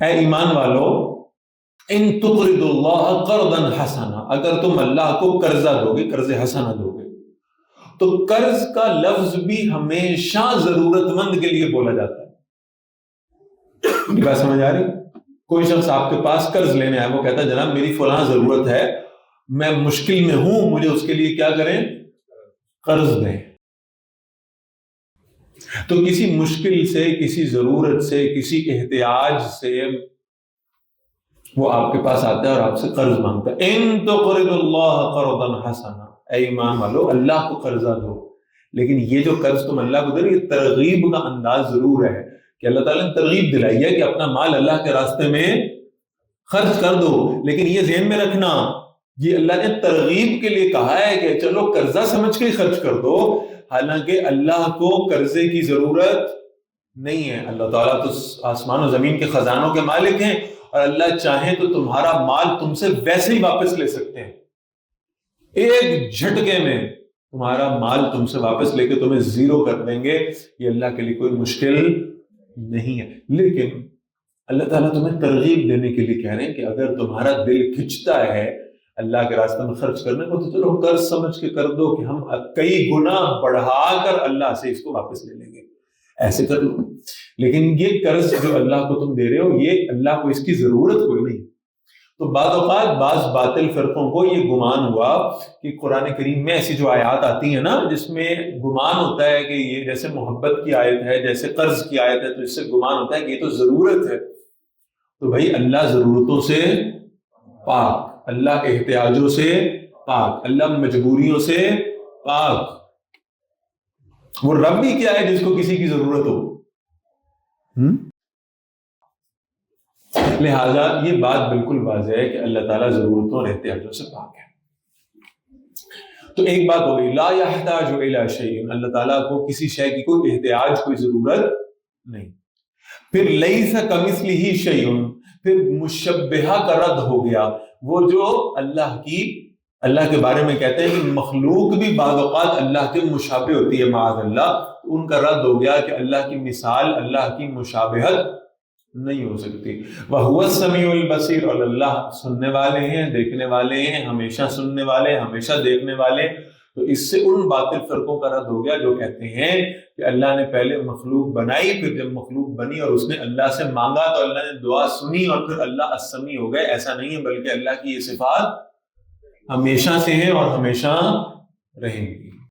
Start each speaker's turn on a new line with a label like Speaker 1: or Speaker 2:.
Speaker 1: اے ایمان والو ان تقرضوا اللہ قرضا حسنا، اگر تم اللہ کو قرضہ دو گے، قرض حسنہ دو گے، تو قرض کا لفظ بھی ہمیشہ ضرورت مند کے لیے بولا جاتا ہے۔ یہ بات سمجھ آ رہی؟ کوئی شخص آپ کے پاس قرض لینے آئے، وہ کہتا ہے جناب میری فلاں ضرورت ہے، میں مشکل میں ہوں، مجھے اس کے لیے کیا کریں؟ قرض دیں۔ تو کسی مشکل سے، کسی ضرورت سے، کسی احتیاج سے وہ آپ کے پاس آتا ہے اور آپ سے قرض مانگتا ہے۔ ان تقرضوا اللہ قرضا حسنا، اے ایمان والو اللہ کو قرضہ دو۔ لیکن یہ جو قرض تم اللہ کو دے رہے، یہ ترغیب کا انداز ضرور ہے کہ اللہ تعالیٰ نے ترغیب دلائی ہے کہ اپنا مال اللہ کے راستے میں خرچ کر دو، لیکن یہ ذہن میں رکھنا یہ اللہ نے ترغیب کے لیے کہا ہے کہ چلو قرضہ سمجھ کے خرچ کر دو، حالانکہ اللہ کو قرضے کی ضرورت نہیں ہے۔ اللہ تعالیٰ تو آسمان و زمین کے خزانوں کے مالک ہیں، اور اللہ چاہیں تو تمہارا مال تم سے ویسے ہی واپس لے سکتے ہیں، ایک جھٹکے میں تمہارا مال تم سے واپس لے کے تمہیں زیرو کر دیں گے، یہ اللہ کے لیے کوئی مشکل نہیں ہے۔ لیکن اللہ تعالیٰ تمہیں ترغیب دینے کے لیے کہہ رہے ہیں کہ اگر تمہارا دل کھنچتا ہے اللہ کے راستے میں خرچ کرنے کو، تو چلو قرض سمجھ کے کر دو کہ ہم کئی گنا بڑھا کر اللہ سے اس کو واپس لے لیں گے، ایسے کر لو۔ لیکن یہ قرض جو اللہ کو تم دے رہے ہو، یہ اللہ کو اس کی ضرورت کوئی نہیں۔ تو بعض اوقات بعض باطل فرقوں کو یہ گمان ہوا کہ قرآن کریم میں ایسی جو آیات آتی ہیں نا جس میں گمان ہوتا ہے کہ یہ جیسے محبت کی آیت ہے، جیسے قرض کی آیت ہے، تو اس سے گمان ہوتا ہے کہ یہ تو ضرورت ہے۔ تو بھائی اللہ ضرورتوں سے پاک، اللہ احتیاجوں سے پاک، اللہ مجبوریوں سے پاک۔ وہ رب بھی کیا ہے جس کو کسی کی ضرورت ہو؟ لہذا یہ بات بالکل واضح ہے کہ اللہ تعالیٰ ضرورتوں اور احتیاجوں سے پاک ہے۔ تو ایک بات ہو گئی، لا یحتاج الی شیء، اللہ تعالیٰ کو کسی شے کی کوئی احتیاج، کوئی ضرورت نہیں۔ پھر لیس کمثلہ شیء، پھر مشبہہ کا رد ہو گیا، وہ جو اللہ کے بارے میں کہتے ہیں کہ مخلوق بھی بعض اوقات اللہ کے مشابہ ہوتی ہے معاذ اللہ، ان کا رد ہو گیا کہ اللہ کی مثال، اللہ کی مشابہت نہیں ہو سکتی۔ وَهُوَ السَّمِيعُ الْبَصِيرُ، اور اللہ سننے والے ہیں، دیکھنے والے ہیں، ہمیشہ سننے والے، ہمیشہ دیکھنے والے۔ تو اس سے ان باطل فرقوں کا رد ہو گیا جو کہتے ہیں کہ اللہ نے پہلے مخلوق بنائی، پھر جب مخلوق بنی اور اس نے اللہ سے مانگا تو اللہ نے دعا سنی اور پھر اللہ السمیع ہو گئے۔ ایسا نہیں ہے، بلکہ اللہ کی یہ صفات ہمیشہ سے ہیں اور ہمیشہ رہیں گی۔